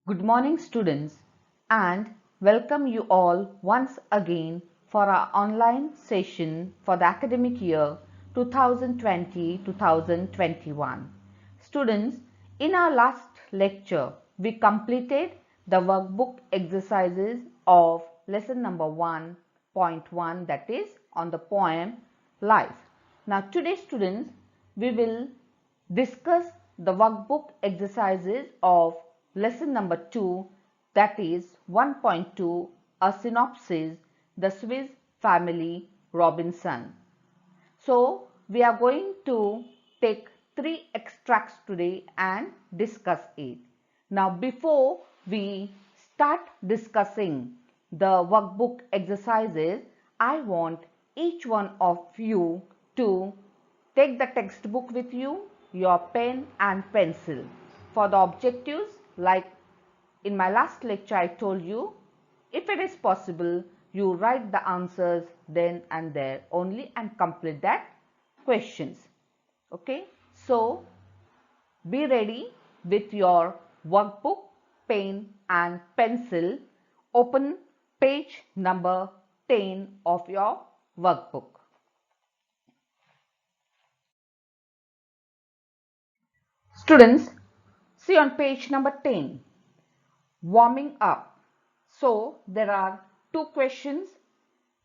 Good morning, students, and welcome you all once again for our online session for the academic year 2020-2021. Students, in our last lecture, we completed the workbook exercises of lesson number 1.1, that is on the poem Life. Now, today, students, we will discuss the workbook exercises of lesson number 2, that is 1.2, a synopsis, the Swiss family Robinson. So we are going to take 3 extracts today and discuss it. Now before we start discussing the workbook exercises, I want each one of you to take the textbook with you, your pen and pencil. For the objectives, like in my last lecture I told you, if it is possible, you write the answers then and there only and complete that questions. Okay, so be ready with your workbook, pen and pencil. Open page number 10 of your workbook. Students, see on page number 10, warming up. So there are 2 questions.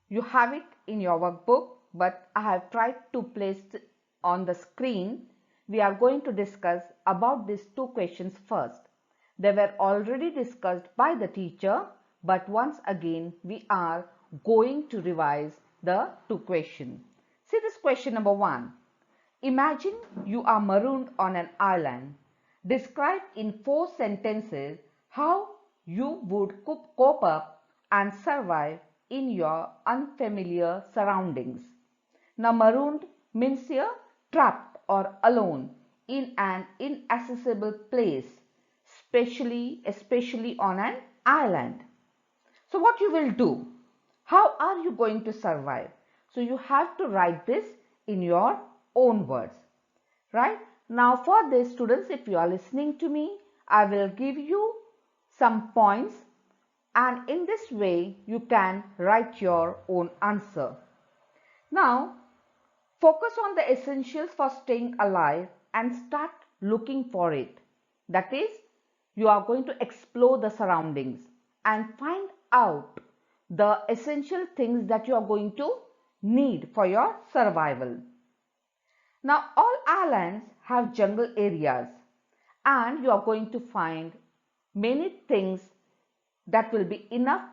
You have it in your workbook, but I have tried to place it on the screen. We are going to discuss about these 2 questions first. They were already discussed by the teacher, but once again we are going to revise the 2 questions. See this question number 1. Imagine you are marooned on an island. Describe in 4 sentences how you would cope up and survive in your unfamiliar surroundings. Now, marooned means here trapped or alone in an inaccessible place, especially on an island. So what you will do? How are you going to survive? So you have to write this in your own words, right? Now for this, students, if you are listening to me, I will give you some points, and in this way you can write your own answer. Now focus on the essentials for staying alive and start looking for it. That is, you are going to explore the surroundings and find out the essential things that you are going to need for your survival. Now all islands have jungle areas and you are going to find many things that will be enough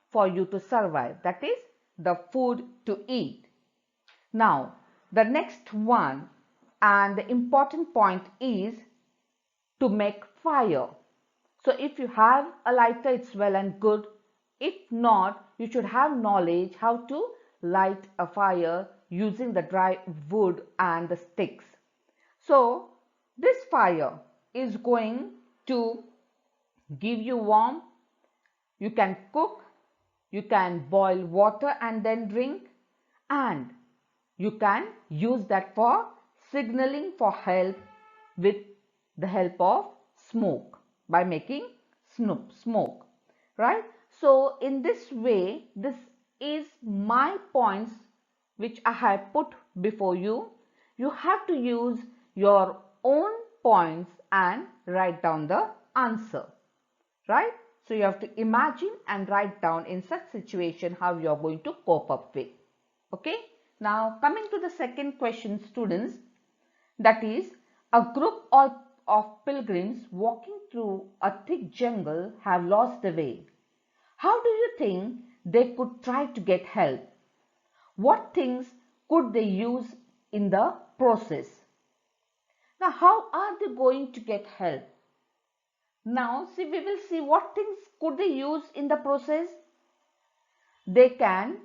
for you to survive. That is the food to eat. Now the next one and the important point is to make fire. So if you have a lighter, it's well and good. If not, you should have knowledge how to light a fire using the dry wood and the sticks. So this fire is going to give you warmth. You can cook, you can boil water and then drink, and you can use that for signaling for help with the help of smoke, by making smoke, right? So in this way, this is my points which I have put before you. You have to use your own points and write down the answer, right? So you have to imagine and write down in such situation how you are going to cope up with. Okay. Now coming to the second question, students, that is, a group of pilgrims walking through a thick jungle have lost the way. How do you think they could try to get help? What things could they use in the process? Now how are they going to get help? Now see, we will see what things could they use in the process. They can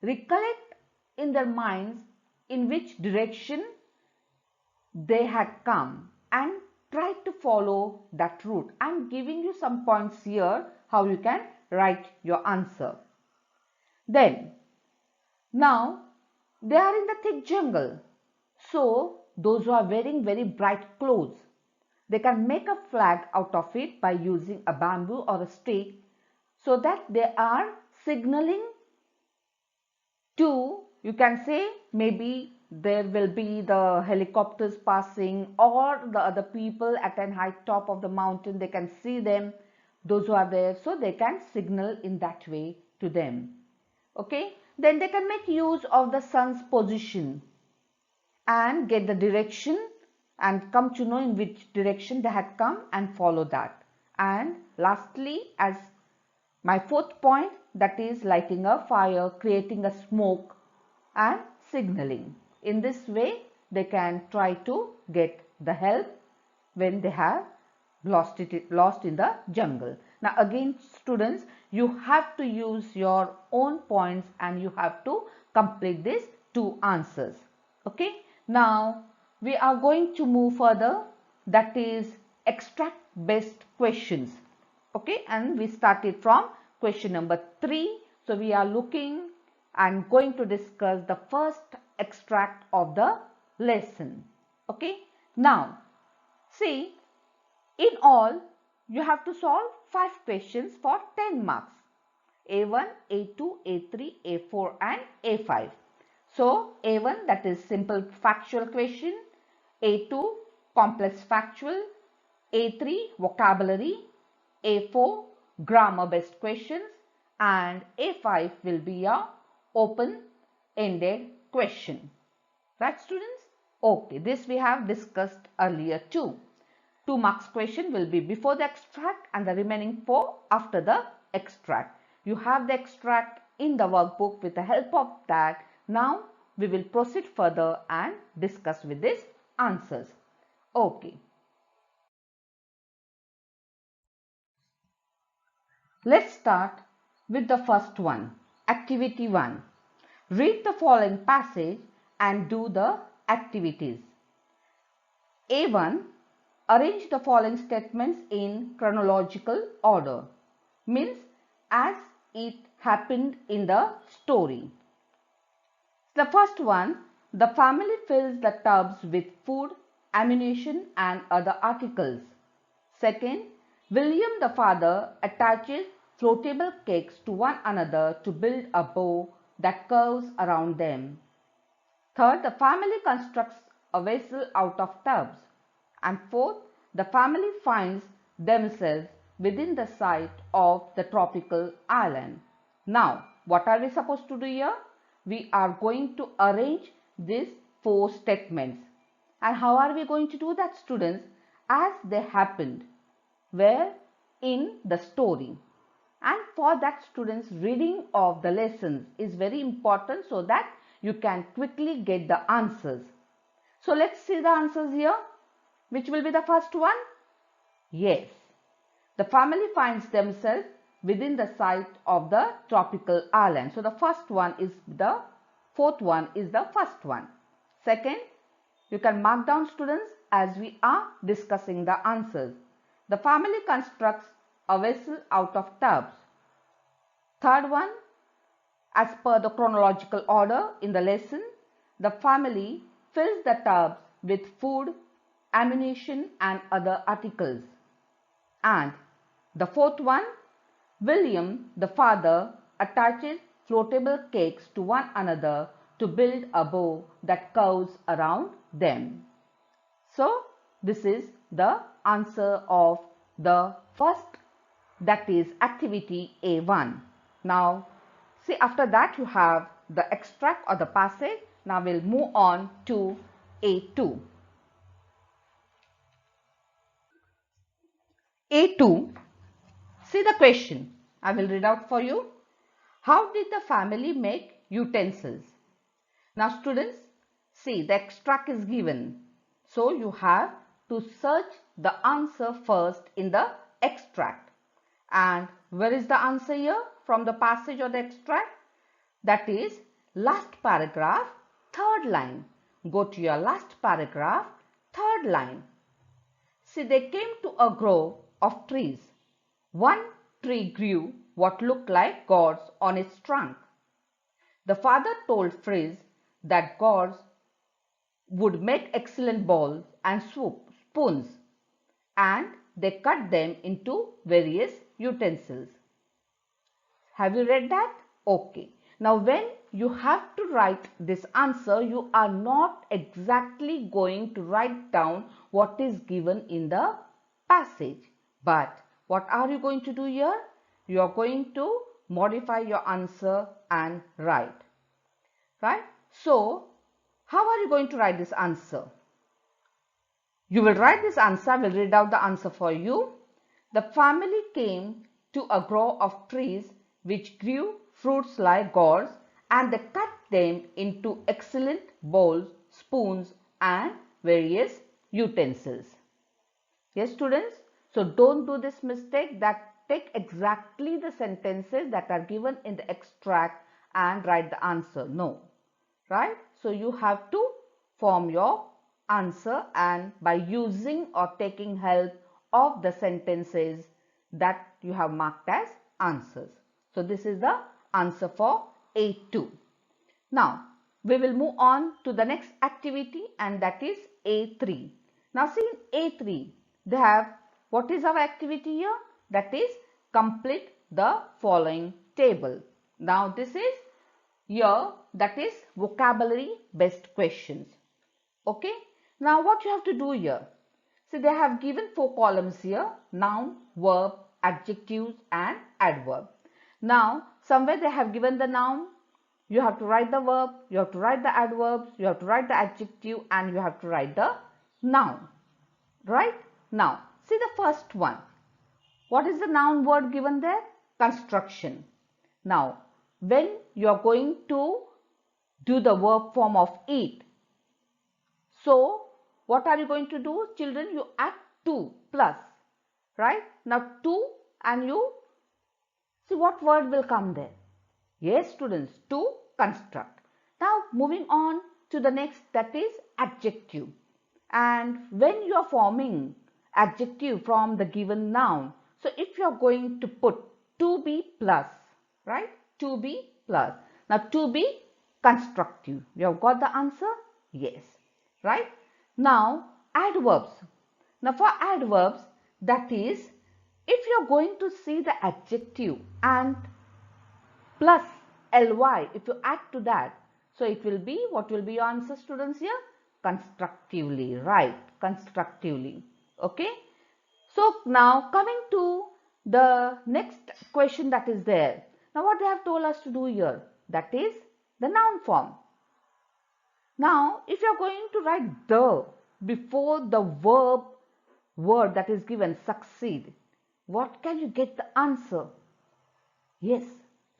recollect in their minds in which direction they had come and try to follow that route. I am giving you some points here how you can write your answer. Then now they are in the thick jungle, so those who are wearing very bright clothes, they can make a flag out of it by using a bamboo or a stick, so that they are signaling to, you can say, maybe there will be the helicopters passing or the other people at a high top of the mountain, they can see them, those who are there, so they can signal in that way to them. Okay, then they can make use of the sun's position and get the direction and come to know in which direction they had come and follow that. And lastly, as my fourth point, that is lighting a fire, creating a smoke and signaling. In this way, they can try to get the help when they have lost in the jungle. Now again, students, you have to use your own points and you have to complete these two answers. Okay. Now we are going to move further, that is extract based questions. Okay, and we started from question number 3. So we are looking and going to discuss the first extract of the lesson. Okay, now see, in all you have to solve 5 questions for 10 marks. A1, A2, A3, A4 and A5. So A1, that is simple factual question, A2 complex factual, A3 vocabulary, A4 grammar based questions and A5 will be a open-ended question. Right, students? Okay, this we have discussed earlier too. 2 marks question will be before the extract and the remaining 4 after the extract. You have the extract in the workbook. With the help of that, now we will proceed further and discuss with these answers. Okay. Let's start with the first one, activity 1. Read the following passage and do the activities. A1, arrange the following statements in chronological order, means as it happened in the story. The first one, the family fills the tubs with food, ammunition and other articles. Second, William the father attaches floatable cakes to one another to build a bow that curves around them. Third, the family constructs a vessel out of tubs. And fourth, the family finds themselves within the sight of the tropical island. Now, what are we supposed to do here? We are going to arrange these 4 statements. And how are we going to do that, students? As they happened. Where? In the story. And for that, students, reading of the lessons is very important so that you can quickly get the answers. So let's see the answers here. Which will be the first one? Yes. The family finds themselves within the sight of the tropical island. So the first one is the fourth one is the first one. Second, you can mark down, students, as we are discussing the answers. The family constructs a vessel out of tubs. Third one, as per the chronological order in the lesson, the family fills the tubs with food, ammunition and other articles. And the fourth one, William the father attaches floatable cakes to one another to build a bow that curves around them. So this is the answer of the first, that is activity A1. Now see, after that you have the extract or the passage. Now we'll move on to A2. A2, see the question. I will read out for you. How did the family make utensils? Now students, see, the extract is given. So you have to search the answer first in the extract. And where is the answer here from the passage or the extract? That is last paragraph, third line. Go to your last paragraph, third line. See, they came to a grove of trees. One tree grew what looked like gourds on its trunk. The father told Fritz that gourds would make excellent bowls and spoons. and they cut them into various utensils. Have you read that? Okay. Now when you have to write this answer, you are not exactly going to write down what is given in the passage. But what are you going to do here? You are going to modify your answer and write. Right? So, how are you going to write this answer? You will write this answer. I will read out the answer for you. The family came to a grove of trees which grew fruits like gourds, and they cut them into excellent bowls, spoons, and various utensils. Yes, students? So don't do this mistake that take exactly the sentences that are given in the extract and write the answer. No. Right? So you have to form your answer and by using or taking help of the sentences that you have marked as answers. So this is the answer for A2. Now we will move on to the next activity, and that is A3. Now see, in A3 they have, what is our activity here? That is complete the following table. Now this is here, that is vocabulary based questions. Okay. Now what you have to do here? See, they have given 4 columns here: noun, verb, adjectives and adverb. Now somewhere they have given the noun, you have to write the verb, you have to write the adverbs, you have to write the adjective and you have to write the noun. Right? Now see the first one. What is the noun word given there? Construction. Now when you are going to do the verb form of eat, so what are you going to do, children? You add to plus, right? Now to, and you see what word will come there. Yes, students, to construct. Now moving on to the next, that is adjective. And when you are forming adjective from the given noun, so if you are going to put to be plus, right? To be plus. Now to be constructive. You have got the answer? Yes. Right? Now adverbs. Now for adverbs, that is, if you are going to see the adjective and plus ly, if you add to that, so it will be, what will be your answer, students, here? Constructively, right? Constructively. Okay. So now coming to the next question that is there. Now what they have told us to do here, that is the noun form. Now if you are going to write the before the verb word that is given, succeed, what can you get the answer? Yes,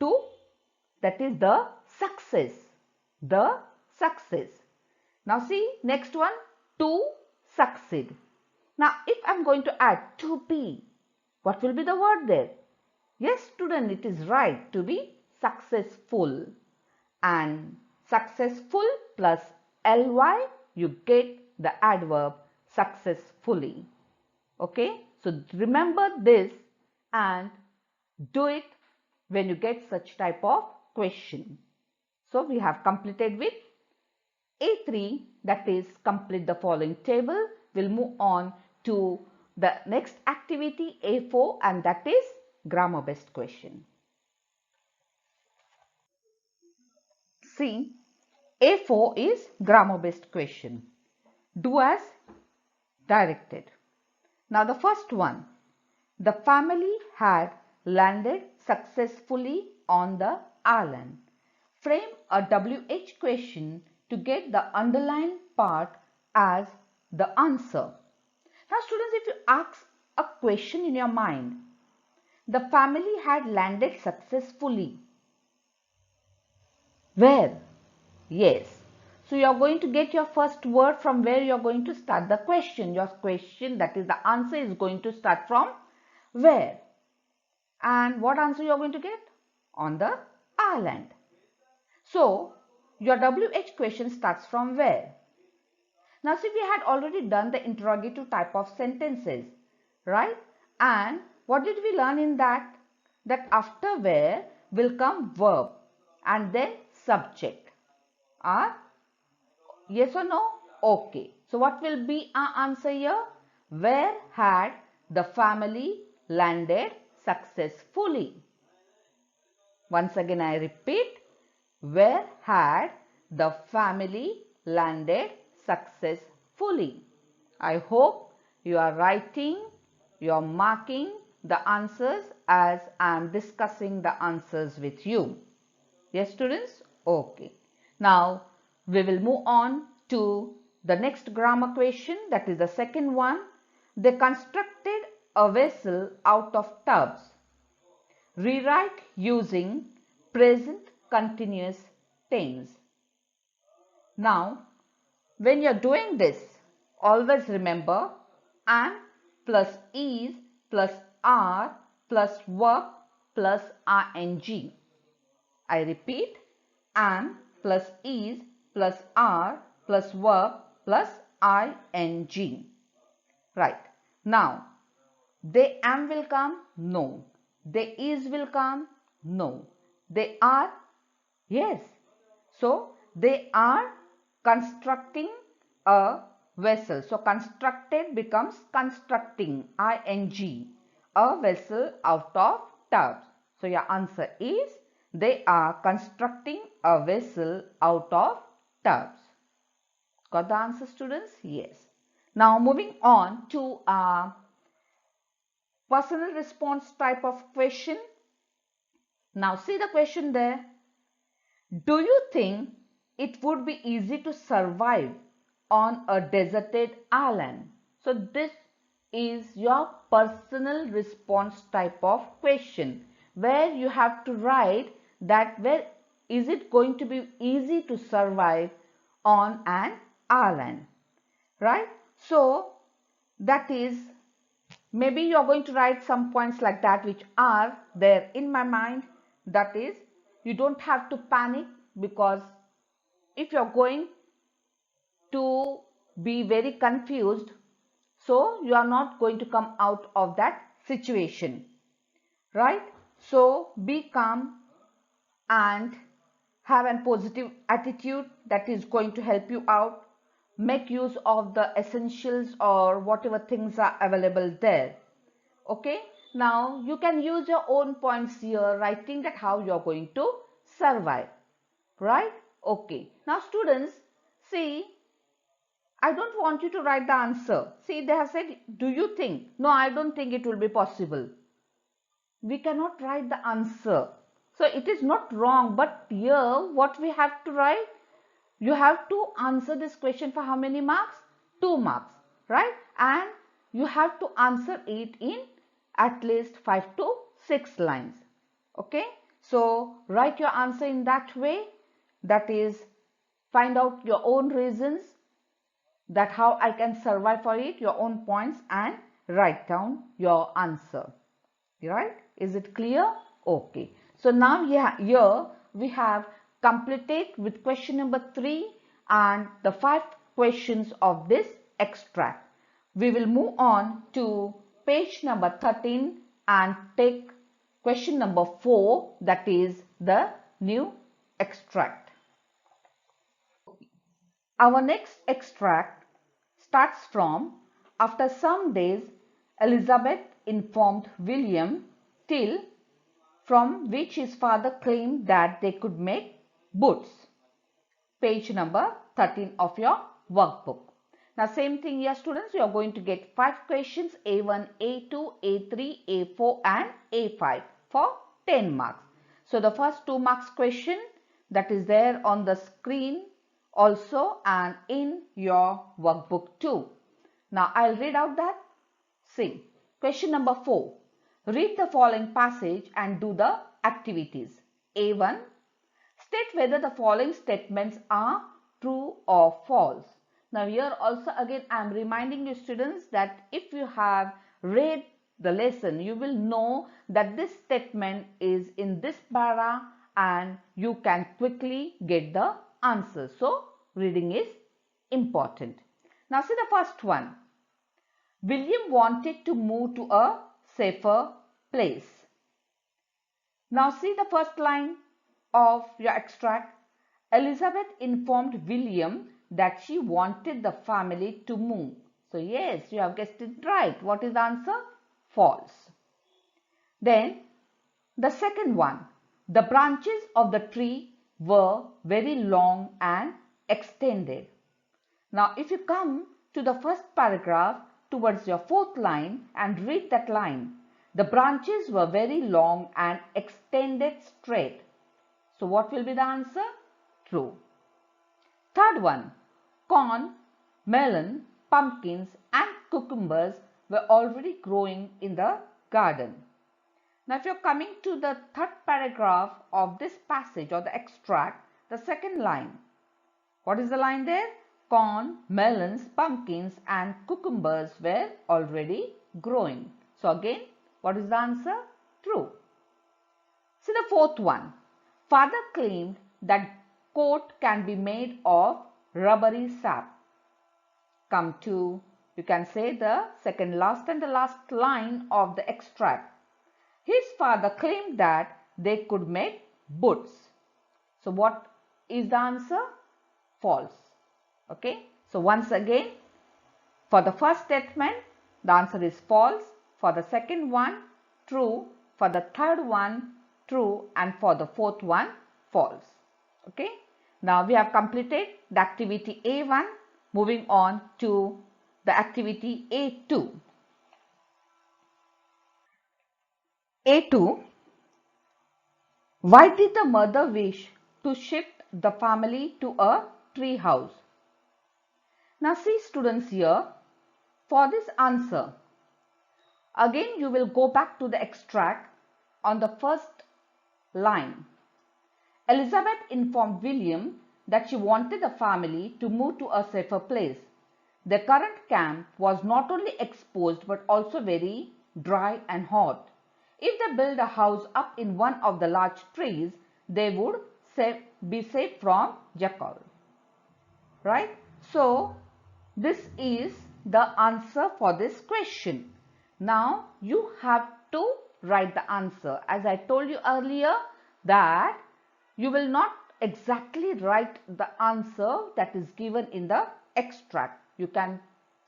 to, that is the success. The success. Now see next one, to succeed. Now if I am going to add to be, what will be the word there? Yes, student, it is right, to be successful. And successful plus ly, you get the adverb successfully. Okay, so remember this and do it when you get such type of question. So we have completed with A3, that is complete the following table. We'll move on to the next activity, A4, and that is grammar based question. See, A4 is grammar based question. Do as directed. Now the first one, the family had landed successfully on the island. Frame a WH question to get the underlined part as the answer. Now students, if you ask a question in your mind, the family had landed successfully. Where? Yes. So you are going to get your first word from where you are going to start the question. Your question, that is the answer, is going to start from where? And what answer you are going to get? On the island. So your WH question starts from where? Now see, we had already done the interrogative type of sentences, right? And what did we learn in that? That after where will come verb and then subject. Yes or no? Okay. So what will be our answer here? Where had the family landed successfully? Once again I repeat, where had the family landed successfully? I hope you are writing, you are marking the answers as I am discussing the answers with you. Yes, students? Okay. Now, we will move on to the next grammar question, that is the second one. They constructed a vessel out of tubs. Rewrite using present continuous tense. Now, when you are doing this, always remember am plus is plus are plus verb plus ing. I repeat, am plus is plus are plus verb plus ing. Right. Now, they am will come? No. They is will come? No. They are? Yes. So, they are constructing a vessel. So, constructed becomes constructing, ing, a vessel out of tubs. So, your answer is they are constructing a vessel out of tubs. Got the answer, students? Yes. Now, moving on to a personal response type of question. Now, see the question there. Do you think it would be easy to survive on a deserted island? So this is your personal response type of question where you have to write that where is it going to be easy to survive on an island, right? So that is, maybe you are going to write some points like that which are there in my mind. That is, you don't have to panic, because if you are going to be very confused, so you are not going to come out of that situation, right? So be calm and have a positive attitude, that is going to help you out. Make use of the essentials or whatever things are available there. Okay, now you can use your own points here, writing that how you are going to survive, right? Okay, now students, see, I don't want you to write the answer. See, they have said, do you think? No, I don't think it will be possible. We cannot write the answer. So it is not wrong, but here what we have to write, you have to answer this question for how many marks? 2 marks, right? And you have to answer it in at least 5 to 6 lines. Okay, so write your answer in that way, that is, find out your own reasons, that how I can survive for it, your own points, and write down your answer. Right? Is it clear? Okay. So now here we have completed with question number 3 and the 5 questions of this extract. We will move on to page number 13 and take question number 4, that is the new extract. Our next extract starts from, after some days Elizabeth informed William, till from which his father claimed that they could make boots. Page number 13 of your workbook. Now same thing here students, you are going to get 5 questions, A1, A2, A3, A4 and A5 for 10 marks. So the first 2 marks question, that is there on the screen also and in your workbook too. Now I'll read out that. See, question number 4. Read the following passage and do the activities. A1. State whether the following statements are true or false. Now here also again I am reminding you students that if you have read the lesson, you will know that this statement is in this para and you can quickly get the answer. So reading is important. Now see the first one. William wanted to move to a safer place. Now see the first line of your extract. Elizabeth informed William that she wanted the family to move. So yes, you have guessed it right. What is the answer? False. Then the second one, the branches of the tree were very long and extended. Now if you come to the first paragraph towards your fourth line and read that line, the branches were very long and extended straight. So what will be the answer? True. Third one, corn, melon, pumpkins and cucumbers were already growing in the garden. Now if you're coming to the third paragraph of this passage or the extract, the second line, what is the line there? Corn, melons, pumpkins and cucumbers were already growing. So again, what is the answer? True. See the fourth one. Father claimed that coat can be made of rubbery sap. Come to, you can say the second last and the last line of the extract. His father claimed that they could make boots. So what is the answer? False. Okay. So once again, for the first statement, the answer is false. For the second one, true. For the third one, true. And for the fourth one, false. Okay. Now we have completed the activity A1. Moving on to the activity A2. A2. Why did the mother wish to shift the family to a tree house? Now see students here, for this answer, again you will go back to the extract on the first line. Elizabeth informed William that she wanted the family to move to a safer place. The current camp was not only exposed but also very dry and hot. If they build a house up in one of the large trees, they would be safe from jackal. Right? So, this is the answer for this question. Now, you have to write the answer. As I told you earlier that you will not exactly write the answer that is given in the extract. You can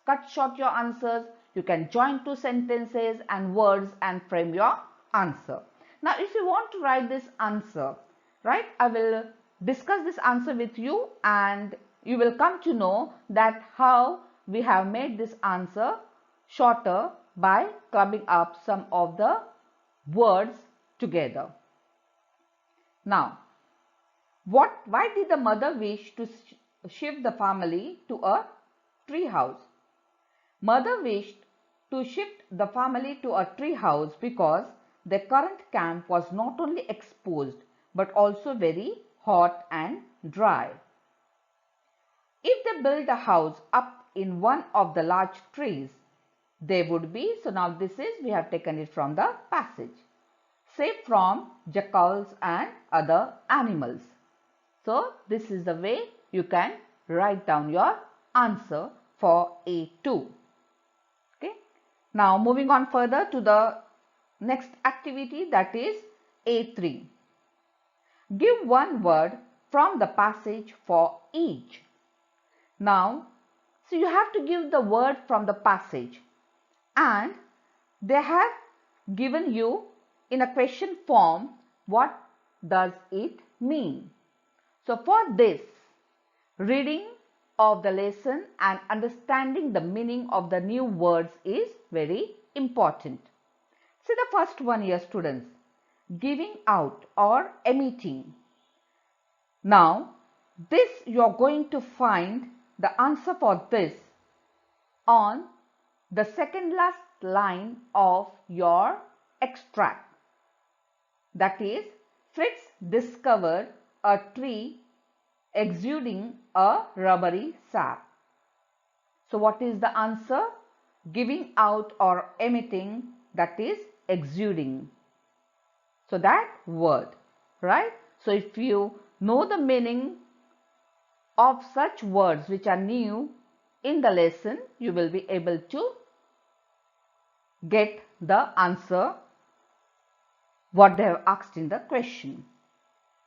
cut short your answers. You can join two sentences and words and frame your answer. Now, if you want to write this answer, right, I will discuss this answer with you and you will come to know that how we have made this answer shorter by clubbing up some of the words together. Now, why did the mother wish to shift the family to a tree house? Mother wished to shift the family to a tree house because the current camp was not only exposed but also very hot and dry. If they built a house up in one of the large trees, they would be, so now this is, we have taken it from the passage, safe from jackals and other animals. So this is the way you can write down your answer for A2. Okay. Now moving on further to the next activity, that is A3. Give one word from the passage for each. Now, so you have to give the word from the passage and they have given you in a question form what does it mean. So for this, reading of the lesson and understanding the meaning of the new words is very important. See the first one here students, giving out or emitting. Now this you are going to find the answer for this on the second last line of your extract. That is, Fritz discovered a tree exuding a rubbery sap. So what is the answer? Giving out or emitting, that is exuding. So that word, right? So if you know the meaning of such words which are new in the lesson, you will be able to get the answer what they have asked in the question.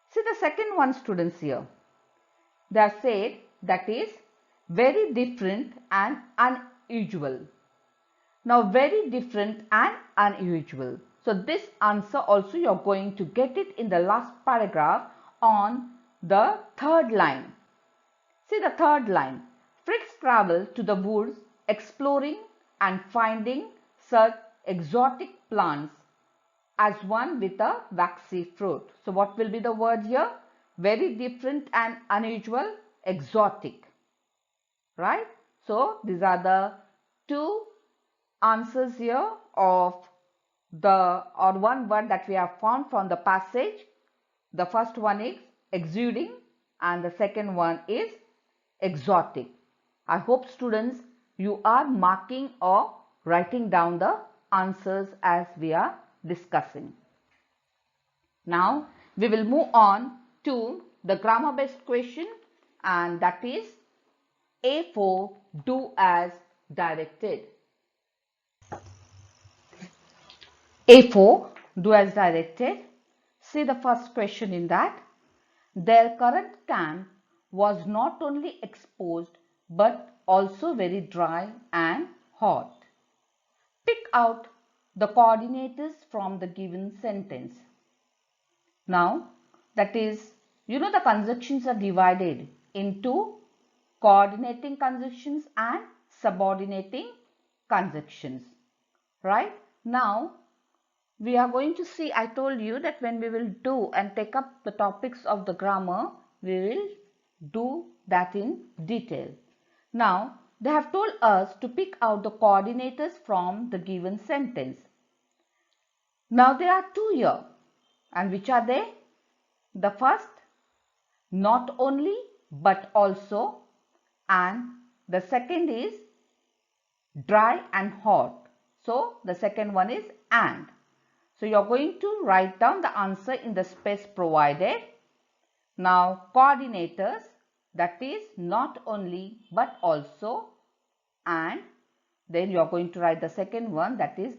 See the second one students here. They have said that is very different and unusual. Now very different and unusual. So this answer also you're going to get it in the last paragraph on the third line. See the third line. Fritz traveled to the woods exploring and finding such exotic plants as one with a waxy fruit. So what will be the word here? Very different and unusual, exotic. Right? So these are the two answers here of one word that we have found from the passage. The first one is exuding and the second one is exotic. I hope students you are marking or writing down the answers as we are discussing. Now we will move on to the grammar based question, and that is A4, do as directed. A4, do as directed. See the first question in that. Their current camp was not only exposed but also very dry and hot. Pick out the coordinators from the given sentence. Now, that is, the conjunctions are divided into coordinating conjunctions and subordinating conjunctions. Right? Now, we are going to see, I told you that when we will do and take up the topics of the grammar, we will do that in detail. Now, they have told us to pick out the coordinators from the given sentence. Now, there are two here. And which are they? The first, not only but also, and the second is dry and hot. So, the second one is and. So, you are going to write down the answer in the space provided. Now, coordinators, that is not only but also, and then you are going to write the second one, that is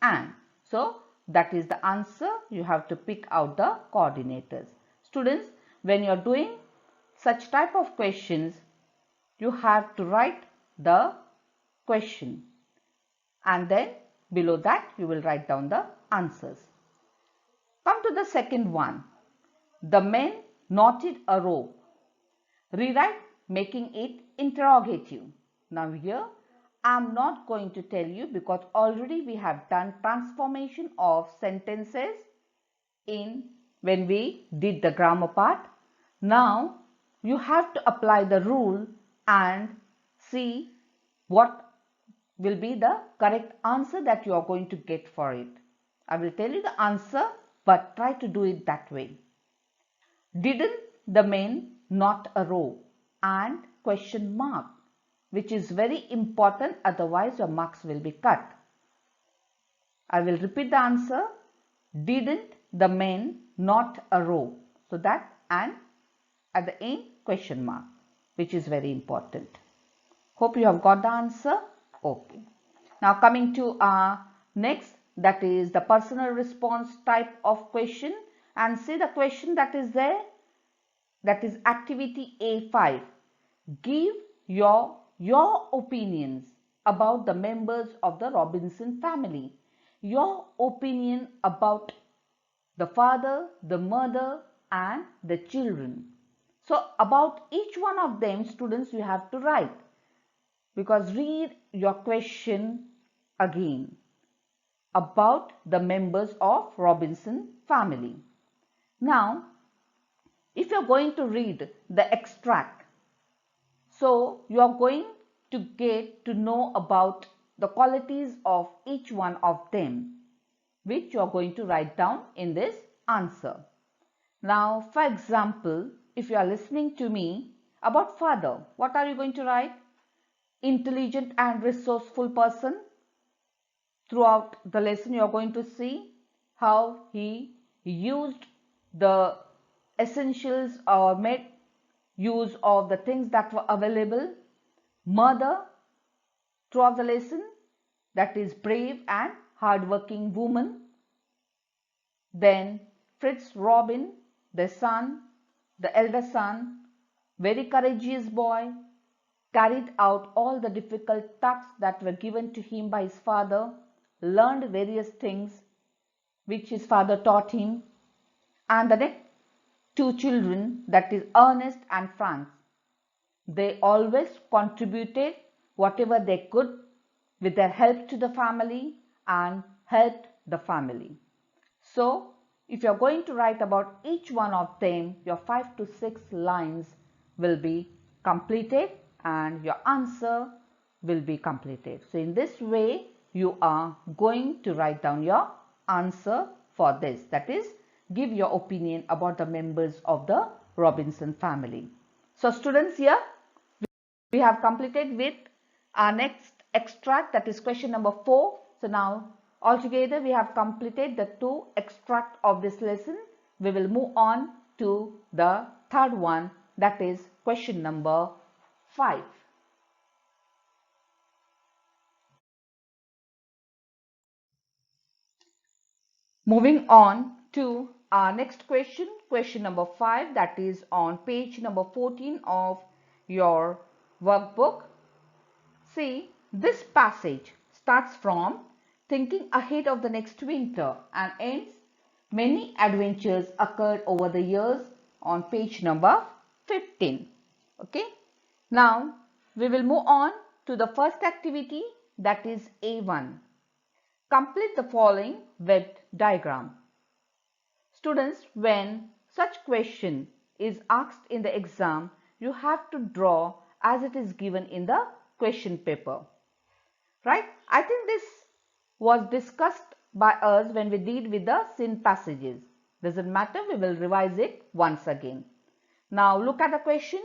and. So, that is the answer. You have to pick out the coordinators. Students, when you are doing such type of questions, you have to write the question and then below that you will write down the answers. Come to the second one. The men knotted a rope. Rewrite making it interrogative. Now here I am not going to tell you because already we have done transformation of sentences when we did the grammar part. Now you have to apply the rule and see what will be the correct answer that you are going to get for it. I will tell you the answer, but try to do it that way. Didn't the men knot a rope? And question mark, which is very important, otherwise your marks will be cut. I will repeat the answer. Didn't the men knot a rope? So that and at the end question mark, which is very important. Hope you have got the answer. Okay. Now coming to our next, that is the personal response type of question, and see the question that is there, that is activity A5. Give your opinions about the members of the Robinson family. Your opinion about the father, the mother and the children. So about each one of them, students, you have to write, because read your question again about the members of Robinson family. Now, if you are going to read the extract, so you are going to get to know about the qualities of each one of them, which you are going to write down in this answer. Now, for example, if you are listening to me about father, what are you going to write? Intelligent and resourceful person. Throughout the lesson, you are going to see how he used the essentials or made use of the things that were available. Mother, throughout the lesson, that is brave and hardworking woman. Then Fritz Robin, the son, the elder son, very courageous boy. carried out all the difficult tasks that were given to him by his father, learned various things which his father taught him, and the next two children, that is Ernest and Franz, they always contributed whatever they could with their help to the family and helped the family. So, if you are going to write about each one of them, your 5 to 6 lines will be completed and your answer will be completed. So, in this way, you are going to write down your answer for this. That is, give your opinion about the members of the Robinson family. So, students, here we have completed with our next extract, that is question number 4. So, now altogether we have completed the 2 extracts of this lesson. We will move on to the third one, that is question number 5. Moving on to our next question, question number 5, that is on page number 14 of your workbook. See, this passage starts from thinking ahead of the next winter and ends many adventures occurred over the years on page number 15. Okay. Now, we will move on to the first activity, that is A1. Complete the following webbed diagram. Students, when such question is asked in the exam, you have to draw as it is given in the question paper. Right? I think this was discussed by us when we did with the sin passages. Doesn't matter, we will revise it once again. Now look at the question.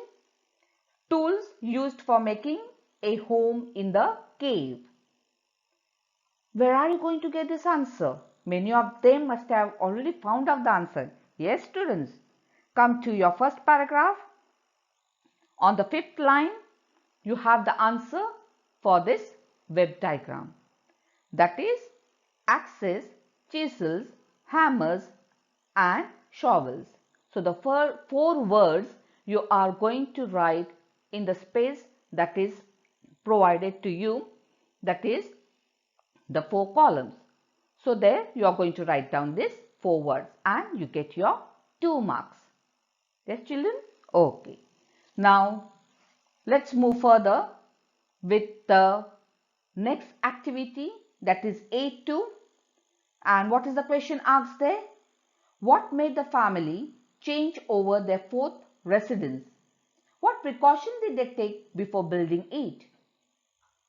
Tools used for making a home in the cave. Where are you going to get this answer? Many of them must have already found out the answer. Yes, students. Come to your first paragraph. On the 5th line, you have the answer for this web diagram. That is axes, chisels, hammers and shovels. So the four words you are going to write in the space that is provided to you, that is the 4 columns. So there you are going to write down these 4 words and you get your 2 marks. Yes, children? Okay. Now let's move further with the next activity, that is A2. And what is the question asked there? What made the family change over their 4th residence? What precaution did they take before building it?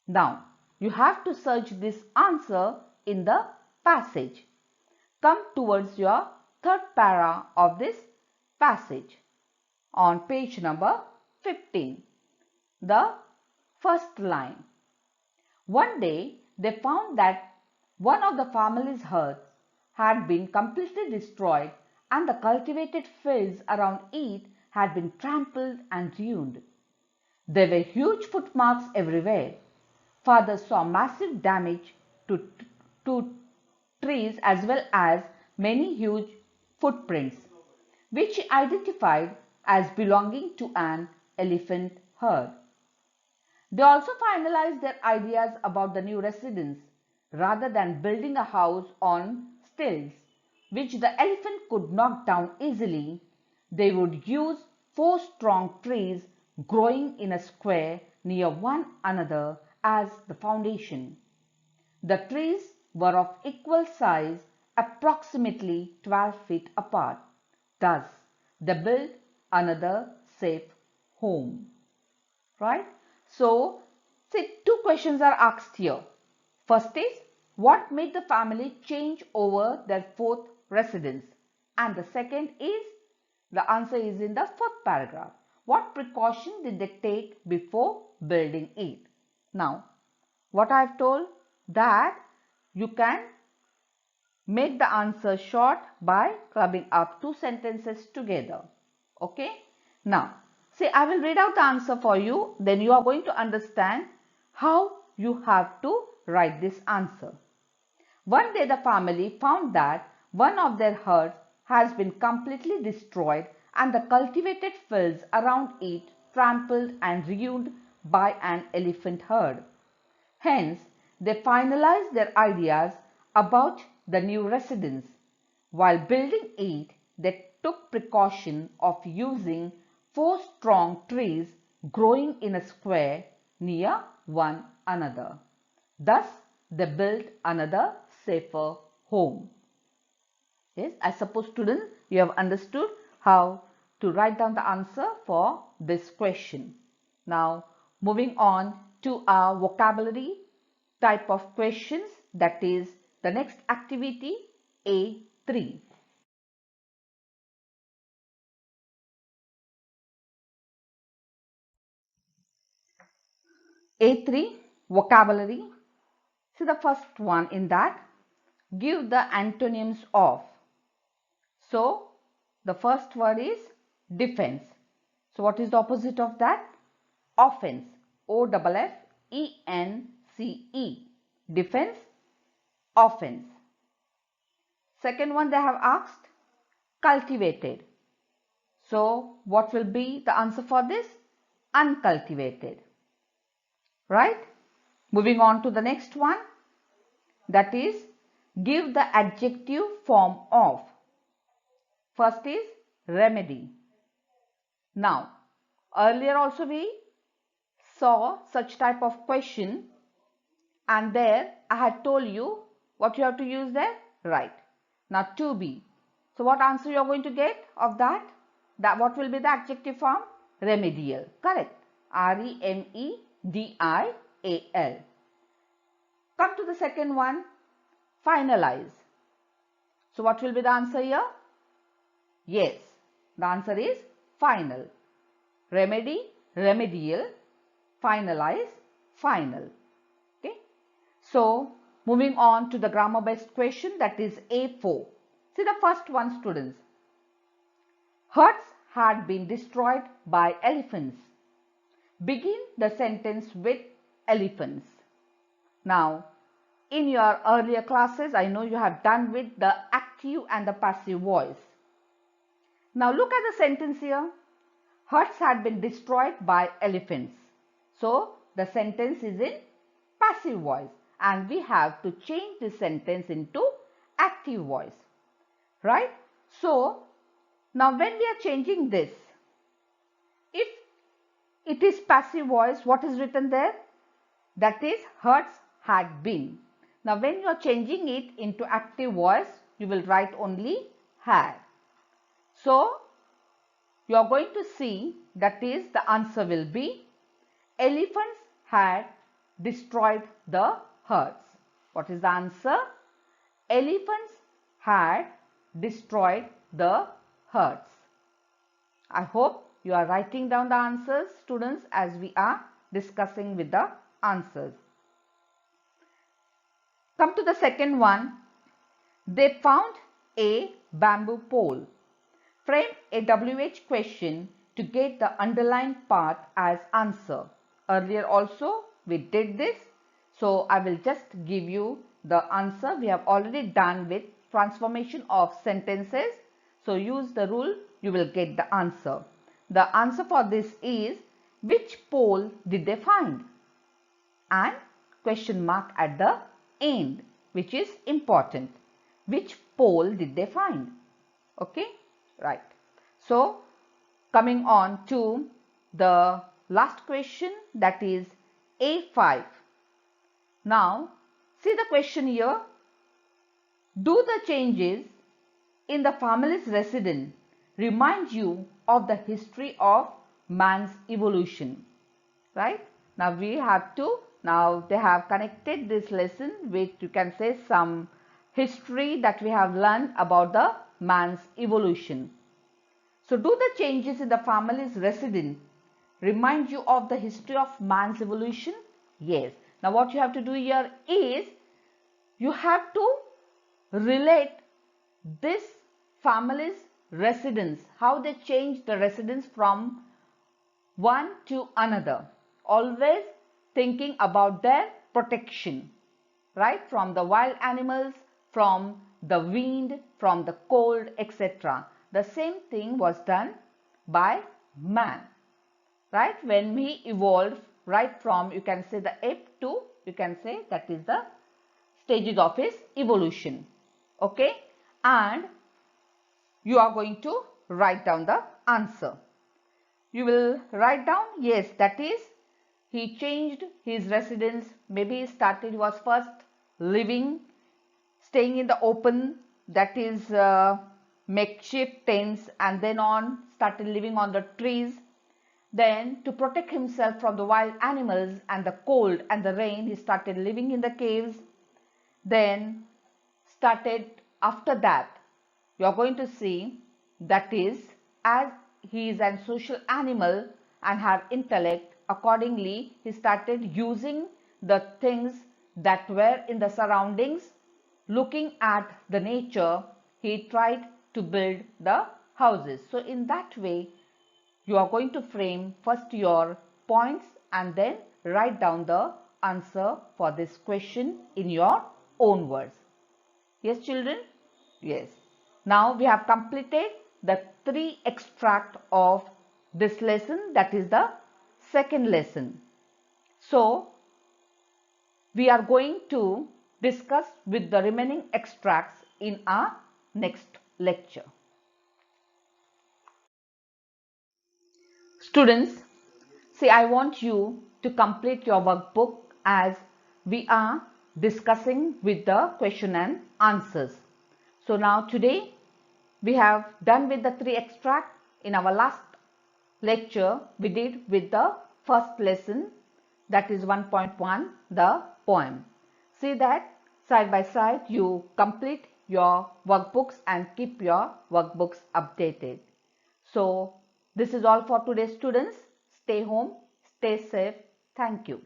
Now, you have to search this answer in the passage. Come towards your 3rd para of this passage on page number 15. The first line. One day, they found that one of the family's herds had been completely destroyed and the cultivated fields around it had been trampled and ruined. There were huge footmarks everywhere. Father saw massive damage to trees as well as many huge footprints, which he identified as belonging to an elephant herd. They also finalized their ideas about the new residence. Rather than building a house on stilts, which the elephant could knock down easily, they would use 4 strong trees growing in a square near one another as the foundation. The trees were of equal size, approximately 12 feet apart. Thus, they built another safe home. Right? So, see, 2 questions are asked here. First is, what made the family change over their 4th residence? And the second is, the answer is in the 4th paragraph. What precaution did they take before building it? Now, what I have told, that you can make the answer short by clubbing up 2 sentences together. Okay? Now, see, I will read out the answer for you. Then you are going to understand how you have to write this answer. One day the family found that one of their herds has been completely destroyed and the cultivated fields around it trampled and ruined by an elephant herd. Hence, they finalized their ideas about the new residence. While building it, they took precaution of using 4 strong trees growing in a square near one another. Thus, they built another safer home. Yes, I suppose students, you have understood how to write down the answer for this question. Now, moving on to our vocabulary type of questions, that is the next activity, A3. A3 vocabulary. See the first one in that, give the antonyms of. So, the first word is defense. So, what is the opposite of that? Offense. O-F-F-E-N-C-E. Defense, offense. Second one they have asked, cultivated. So, what will be the answer for this? Uncultivated. Right? Moving on to the next one, that is, give the adjective form of. First is remedy. Now, earlier also we saw such type of question, and there I had told you what you have to use there, right. Now to be. So what answer you are going to get of that? What will be the adjective form? Remedial. Correct. R-E-M-E-D-I-A-L. Come to the second one, finalize. So what will be the answer here? Yes, the answer is final. Remedy, remedial, finalize, final. Okay. So moving on to the grammar based question, that is A4. See the first one, students. Huts had been destroyed by elephants. Begin the sentence with elephants. Now, in your earlier classes, I know you have done with the active and the passive voice. Now look at the sentence here. Huts had been destroyed by elephants. So the sentence is in passive voice and we have to change the sentence into active voice. Right? So now when we are changing this, if it is passive voice, what is written there? That is huts had been. Now when you are changing it into active voice, you will write only had. So you are going to see, that is, the answer will be elephants had destroyed the huts. What is the answer? Elephants had destroyed the huts. I hope you are writing down the answers, students, as we are discussing with the answers. Come to the second one. They found a bamboo pole. Frame a WH question to get the underlined part as answer. Earlier also we did this. So I will just give you the answer. We have already done with transformation of sentences. So use the rule, you will get the answer. The answer for this is, which pole did they find? And question mark at the end, which is important. Which pole did they find? Okay, right. So coming on to the last question, that is A5. Now see the question here. Do the changes in the family's residence remind you of the history of man's evolution? Right? Now we have to, now they have connected this lesson with, you can say, some history that we have learned about the man's evolution. So do the changes in the family's residence remind you of the history of man's evolution? Yes. Now what you have to do here is, you have to relate this family's residence, how they changed the residence from one to another, always thinking about their protection, right, from the wild animals, from the wind, from the cold, etc. The same thing was done by man, right, when he evolved right from, you can say, the ape to, you can say that is the stages of his evolution. Okay, and you are going to write down the answer. You will write down, yes, that is, he changed his residence. Maybe he was first living, staying in the open, that is makeshift tents, and then on started living on the trees. Then to protect himself from the wild animals and the cold and the rain, he started living in the caves. Then started, after that, you are going to see, that is, as he is a social animal and have intellect, accordingly he started using the things that were in the surroundings. Looking at the nature, he tried to build the houses. So in that way, you are going to frame first your points and then write down the answer for this question in your own words. Yes, children? Yes. Now we have completed the 3 extract of this lesson, that is the second lesson. So we are going to discuss with the remaining extracts in our next lecture. Students, see, I want you to complete your workbook as we are discussing with the question and answers. So now today we have done with the 3 extract. In our last lecture we did with the first lesson, that is 1.1, the poem. See that side by side you complete your workbooks and keep your workbooks updated. So this is all for today, students. Stay home, stay safe. Thank you.